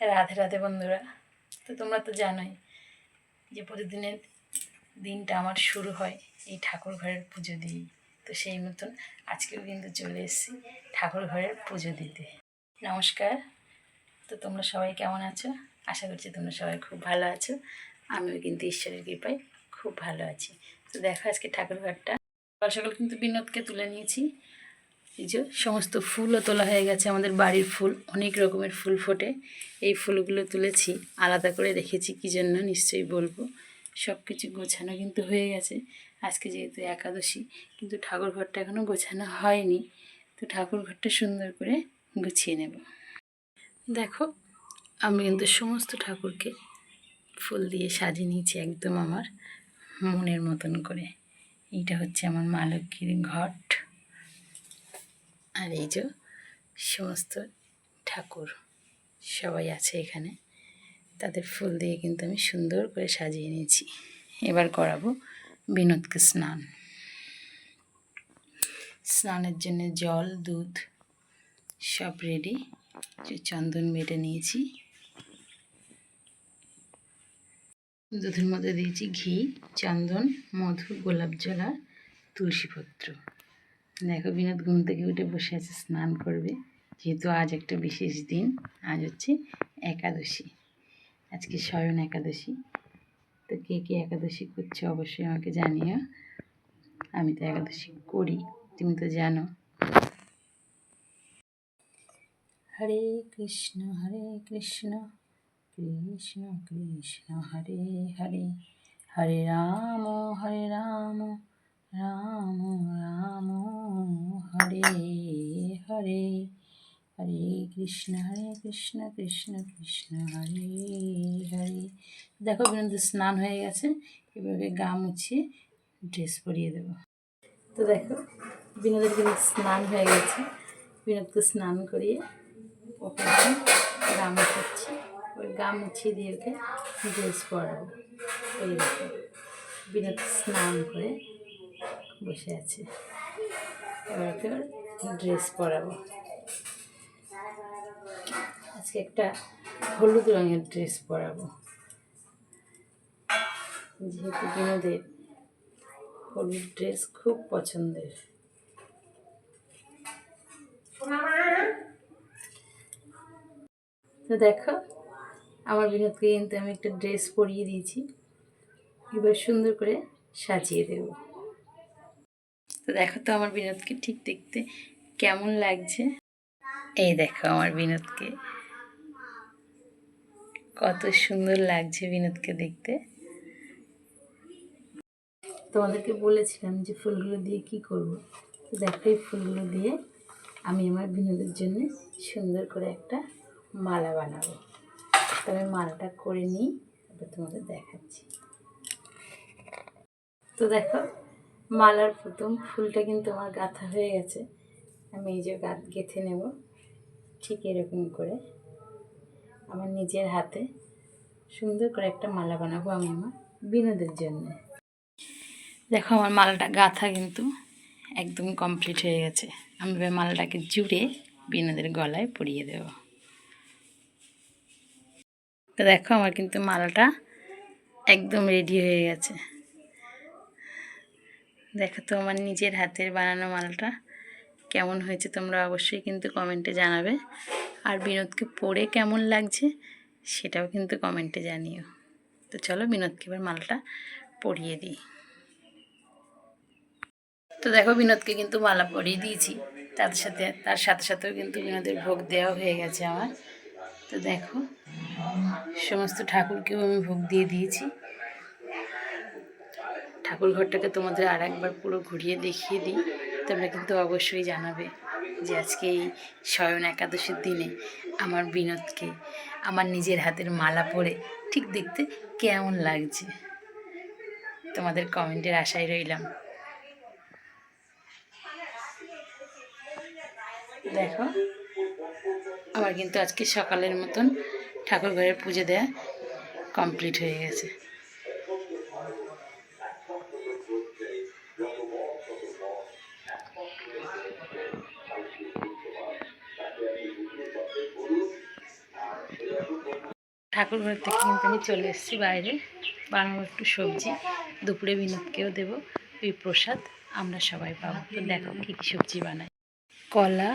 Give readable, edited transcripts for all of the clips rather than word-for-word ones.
রাধে রাধে বন্ধুরা। তো তোমরা তো জানোই যে প্রতিদিনের দিনটা আমার শুরু হয় এই ঠাকুর ঘরের পুজো দিয়েই। তো সেই মতন আজকেও কিন্তু চলে এসেছি ঠাকুর ঘরের পুজো দিতে। নমস্কার। তো তোমরা সবাই কেমন আছো? আশা করছি তোমরা সবাই খুব ভালো আছো। আমিও কিন্তু ঈশ্বরের কৃপায় খুব ভালো আছি। তো দেখো আজকে ঠাকুর ঘরটা সকাল সকাল কিন্তু বিনোদকে তুলে নিয়েছি। এই যে সমস্ত ফুলও তোলা হয়ে গেছে, আমাদের বাড়ির ফুল, অনেক রকমের ফুল ফোটে। এই ফুলগুলো তুলেছি, আলাদা করে রেখেছি কী জন্য নিশ্চয়ই বলবো। সব কিছু গোছানো কিন্তু হয়ে গেছে। আজকে যেহেতু একাদশী, কিন্তু ঠাকুর ঘরটা এখনও গোছানো হয়নি। তো ঠাকুর ঘরটা সুন্দর করে গুছিয়ে নেব। দেখো আমি কিন্তু সমস্ত ঠাকুরকে ফুল দিয়ে সাজিয়ে নিয়েছি একদম আমার মনের মতন করে। এইটা হচ্ছে আমার মা লক্ষ্মীর ঘট। আর এই যে সমস্ত ঠাকুর সবাই আছে এখানে, তাদের ফুল দিয়ে কিন্তু আমি সুন্দর করে সাজিয়ে নিয়েছি। এবার করাবো বিনোদকে স্নান। স্নানের জন্য জল, দুধ সব রেডি। চন্দন বেটে নিয়েছি, দুধের মধ্যে দিয়েছি ঘি, চন্দন, মধু, গোলাপ জল আর তুলসীপত্র। দেখো বিনোদ ঘুম থেকে উঠে বসে আছে, স্নান করবে। যেহেতু আজ একটা বিশেষ দিন, আজ হচ্ছে একাদশী, আজকে শয়ন একাদশী। তো কে কে একাদশী করছে অবশ্যই আমাকে জানিও। আমি তো একাদশী করি, তুমি তো জানো। হরে কৃষ্ণ কৃষ্ণ কৃষ্ণ হরে হরে, হরে রাম রাম রাম হরে হরে, হরে কৃষ্ণ কৃষ্ণ কৃষ্ণ হরে হরে। দেখো বিনোদের স্নান হয়ে গেছে, এভাবে গা মুছিয়ে ড্রেস পরিয়ে দেবো। তো দেখো বিনোদের কিন্তু স্নান হয়ে গেছে, বিনোদকে স্নান করিয়ে ওকে গা মুছাচ্ছি। ওই গা মুছিয়ে দিয়ে ওকে ড্রেস পরাবো। এই দেখো বিনোদ স্নান করে বসে আছে, এবার ওকে ড্রেস পরাবো। আজকে একটা হলুদ রঙের ড্রেস পরাবো, যেহেতু বিনোদের হলুদ ড্রেস খুব পছন্দের। তো দেখো আমার বিনোদকে কিন্তু আমি একটা ড্রেস পরিয়ে দিয়েছি, এবার সুন্দর করে সাজিয়ে দেব। তো দেখো তো আমার বিনোদকে ঠিক দেখতে কেমন লাগছে। এই দেখো আমার বিনোদকে কত সুন্দর লাগছে বিনোদকে দেখতে। তোমাদেরকে বলেছিলাম যে ফুলগুলো দিয়ে কি করব। তো দেখো এই ফুলগুলো দিয়ে আমি আমার বিনোদের জন্য সুন্দর করে একটা মালা বানাবো। তবে মালাটা করে নিই, এবার তোমাদের দেখাচ্ছি। তো দেখো মালার প্রথম ফুলটা কিন্তু আমার গাঁথা হয়ে গেছে। আমি এই যে গেঁথে নেব ঠিক এরকম করে আমার নিজের হাতে সুন্দর করে একটা মালা বানাবো আমি আমার বিনোদের জন্য। দেখো আমার মালাটা গাঁথা কিন্তু একদম কমপ্লিট হয়ে গেছে। আমি এবার মালাটাকে জুড়ে বিনোদের গলায় পরিয়ে দেব। তো দেখো আমার কিন্তু মালাটা একদম রেডি হয়ে গেছে। দেখো তো আমার নিজের হাতের বানানো মালাটা কেমন হয়েছে তোমরা অবশ্যই কিন্তু কমেন্টে জানাবে। আর বিনোদকে পরে কেমন লাগছে সেটাও কিন্তু কমেন্টে জানিও। তো চলো বিনোদকে এবার মালাটা পরিয়ে দিই। তো দেখো বিনোদকে কিন্তু মালা পরিয়ে দিয়েছি, তার সাথে সাথেও কিন্তু বিনোদের ভোগ দেওয়া হয়ে গেছে আমার। তো দেখো সমস্ত ঠাকুরকেও আমি ভোগ দিয়ে দিয়েছি। ঠাকুর ঘরটাকে তোমাদের আর একবার পুরো ঘুরিয়ে দেখিয়ে দিই। তোমরা কিন্তু অবশ্যই জানাবে যে আজকে এই শয়ন একাদশীর দিনে আমার বিনোদকে আমার নিজের হাতের মালা পরে ঠিক দেখতে কেমন লাগছে। তোমাদের কমেন্টের আশায় রইলাম। দেখো আমার কিন্তু আজকে সকালের মতন ঠাকুর ঘরের পুজো দেওয়া কমপ্লিট হয়ে গেছে। ঠাকুর ঘর থেকে কিন্তু আমি চলে এসেছি বাইরে, বানাবো একটু সবজি, দুপুরে বিনোদকেও দেবো, এই প্রসাদ আমরা সবাই পাবো। তো দেখো কী কী সবজি বানাই। কলা,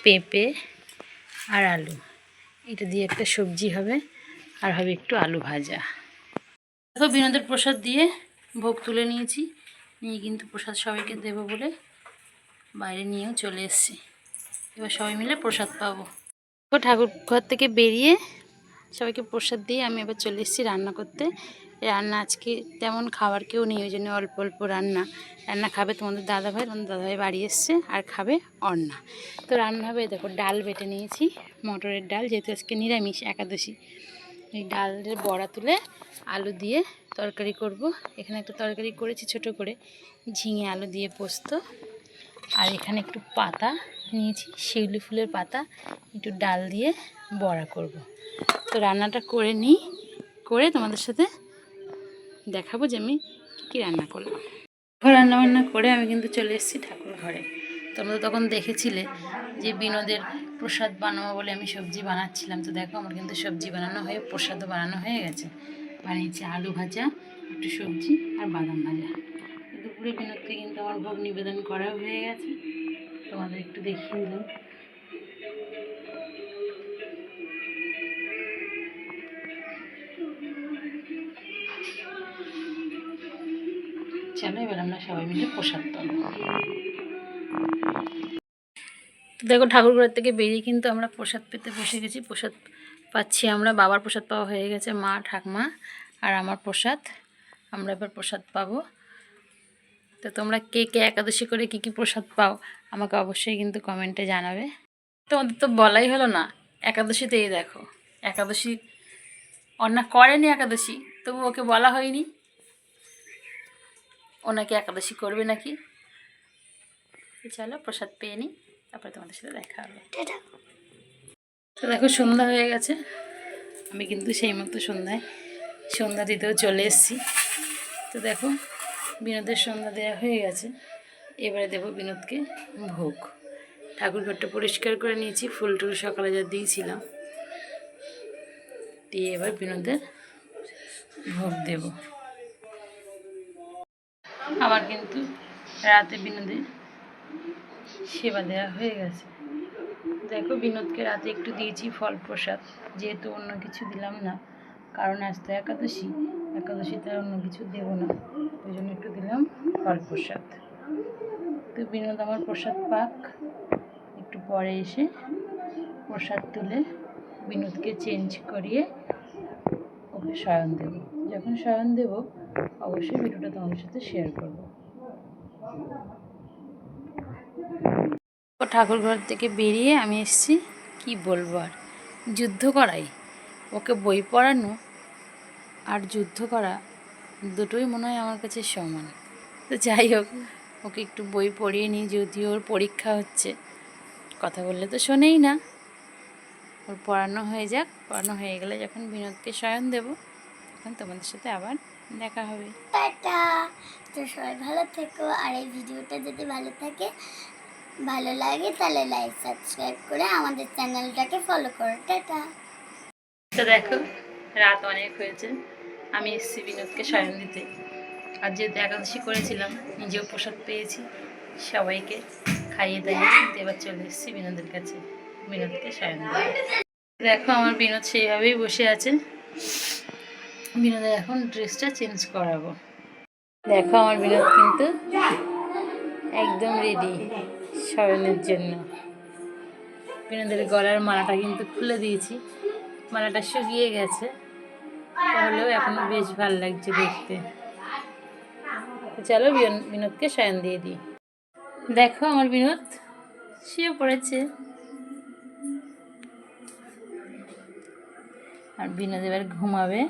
পেঁপে আর আলু, এটা দিয়ে একটা সবজি হবে, আর হবে একটু আলু ভাজা। দেখো বিনোদের প্রসাদ দিয়ে ভোগ তুলে নিয়েছি, নিয়ে কিন্তু প্রসাদ সবাইকে দেবো বলে বাইরে নিয়েও চলে এসেছি। এবার সবাই মিলে প্রসাদ পাবো। ঠাকুর ঘর থেকে বেরিয়ে সবাইকে প্রসাদ দিয়ে আমি এবার চলে এসেছি রান্না করতে। রান্না আজকে তেমন খাবার কেউ নেই, ওই জন্য অল্প অল্প রান্না খাবে তোমাদের দাদাভাই বাড়ি এসছে, আর খাবে অন্না। তো রান্না হবে, দেখো ডাল বেটে নিয়েছি, মটরের ডাল, যেহেতু আজকে নিরামিষ একাদশী। এই ডালের বড়া তুলে আলু দিয়ে তরকারি করব। এখানে একটা তরকারি করেছি ছোট করে, ঝিঙে আলু দিয়ে পোস্ত, আর এখানে একটু পাতা নিয়েছি, শিউলি ফুলের পাতা, একটু ডাল দিয়ে বড়া করব। তো রান্নাটা করে নিই, করে তোমাদের সাথে দেখাবো যে আমি কী রান্না করলাম। রান্নাবান্না করে আমি কিন্তু চলে এসেছি ঠাকুর ঘরে। তোমরা তখন দেখেছিলে যে বিনোদের প্রসাদ বানাবো বলে আমি সবজি বানাচ্ছিলাম। তো দেখো আমার কিন্তু সবজি বানানো হয়ে প্রসাদও বানানো হয়ে গেছে। বানিয়েছি আলু ভাজা, একটু সবজি আর বাদাম ভাজা। দুপুরে বিনোদকে কিন্তু আমার ভোগ নিবেদন করাও হয়ে গেছে, তোমাদের একটু দেখিয়ে দিলাম। চলো এবার আমরা সবাই মিলে প্রসাদ পাবো। তো দেখো ঠাকুরঘর থেকে বেরিয়ে কিন্তু আমরা প্রসাদ পেতে বসে গেছি। প্রসাদ পাচ্ছি আমরা, বাবার প্রসাদ পাওয়া হয়ে গেছে, মা ঠাকমা আর আমার প্রসাদ, আমরা এবার প্রসাদ পাবো। তো তোমরা কে কে একাদশী করে কী কী প্রসাদ পাও আমাকে অবশ্যই কিন্তু কমেন্টে জানাবে। তোমাদের তো বলাই হলো না, একাদশীতেই দেখো, একাদশী অন্না করেনি একাদশী, তবু ওকে বলা হয়নি ও নাকি একাদশী করবে নাকি। চলো প্রসাদ পেয়ে নিই, তারপরে তোমাদের সাথে দেখা হবে। তো দেখো সন্ধ্যা হয়ে গেছে, আমি কিন্তু সেই মতো সন্ধ্যা দিতেও চলে এসেছি। তো দেখো বিনোদের সন্ধ্যা দেওয়া হয়ে গেছে, এবারে দেবো বিনোদকে ভোগ। ঠাকুরঘরটা পরিষ্কার করে নিয়েছি, ফুল টুল সকালে যা দিয়েছিলাম দিয়ে এবার বিনোদের ভোগ দেব। আমার কিন্তু রাতে বিনোদের সেবা দেওয়া হয়ে গেছে। দেখো বিনোদকে রাতে একটু দিয়েছি ফল প্রসাদ, যেহেতু অন্য কিছু দিলাম না, কারণ আজ তো একাদশীতে অন্য কিছু দেবো না, ওই জন্য একটু দিলাম ফল প্রসাদ। তো বিনোদ আমার প্রসাদ পাক, একটু পরে এসে প্রসাদ তুলে বিনোদকে চেঞ্জ করিয়ে ওকে শয়ন দেব। যখন শয়ন দেব অবশ্যই ভিডিওটা তোমাদের সাথে শেয়ার করব। ঠাকুরঘর থেকে বেরিয়ে আমি এসেছি, কি বলবো আর, যুদ্ধ করাই, ওকে বই পড়ানো আর যুদ্ধ করা দুটোই মনে হয় আমার কাছে সমান। তো যাই হোক, ওকে একটু বই পড়িয়ে নিই, যদিও ওর পরীক্ষা হচ্ছে, কথা বললে তো শোনেই না। ওর পড়ানো হয়ে যাক, পড়ানো হয়ে গেলে যখন বিনোদকে শয়ন দেব তখন তোমাদের সাথে আবার দেখা হবে। টাটা। তো সবাই ভালো থেকো, আর এই ভিডিওটা যদি ভালো লাগে তাহলে লাইক সাবস্ক্রাইব করে আমাদের চ্যানেলটাকে ফলো করো। টাটা। তো দেখো রাত অনেক হয়েছে, আমি এসেছি বিনোদকে শয়ন দিতে, আর যেহেতু একাদশী করেছিলাম নিজেও প্রসাদ পেয়েছি, সবাইকে খাইয়ে দাইয়ে এবার চলে এসেছি বিনোদের কাছে, বিনোদকে শয়ন দিতে। দেখো আমার বিনোদ সেইভাবেই বসে আছে, বিনোদের এখন ড্রেসটা চেঞ্জ করাবো। দেখো আমার বিনোদ কিন্তু একদম রেডি শয়নের জন্য। বিনোদের গলার মালাটা কিন্তু খুলে দিয়েছি, মালাটা শুকিয়ে গেছে, তাহলেও এখনো বেশ ভালো লাগছে দেখতে। চলো বিনোদকে শয়ন দিয়ে দিই। দেখো আমার বিনোদ শুয়ে পড়েছে, আর বিনোদ এবার ঘুমাবে।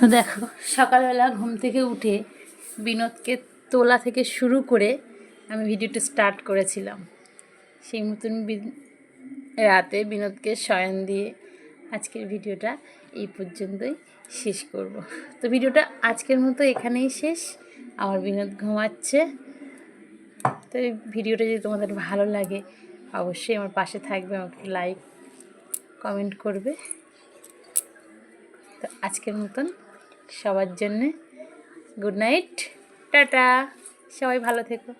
তো দেখো সকালবেলা ঘুম থেকে উঠে বিনোদকে তোলা থেকে শুরু করে আমি ভিডিওটা স্টার্ট করেছিলাম, সেই মতন রাতে বিনোদকে শয়ন দিয়ে আজকের ভিডিওটা এই পর্যন্তই শেষ করব। তো ভিডিওটা আজকের মতো এখানেই শেষ। আমার বিনোদ ঘুমাচ্ছে। তো এই ভিডিওটা যদি তোমাদের ভালো লাগে অবশ্যই আমার পাশে থাকবে, আমাকে লাইক কমেন্ট করবে। তো আজকের মতন সবার জন্যে গুড নাইট, টাটা, সবাই ভালো থেকো।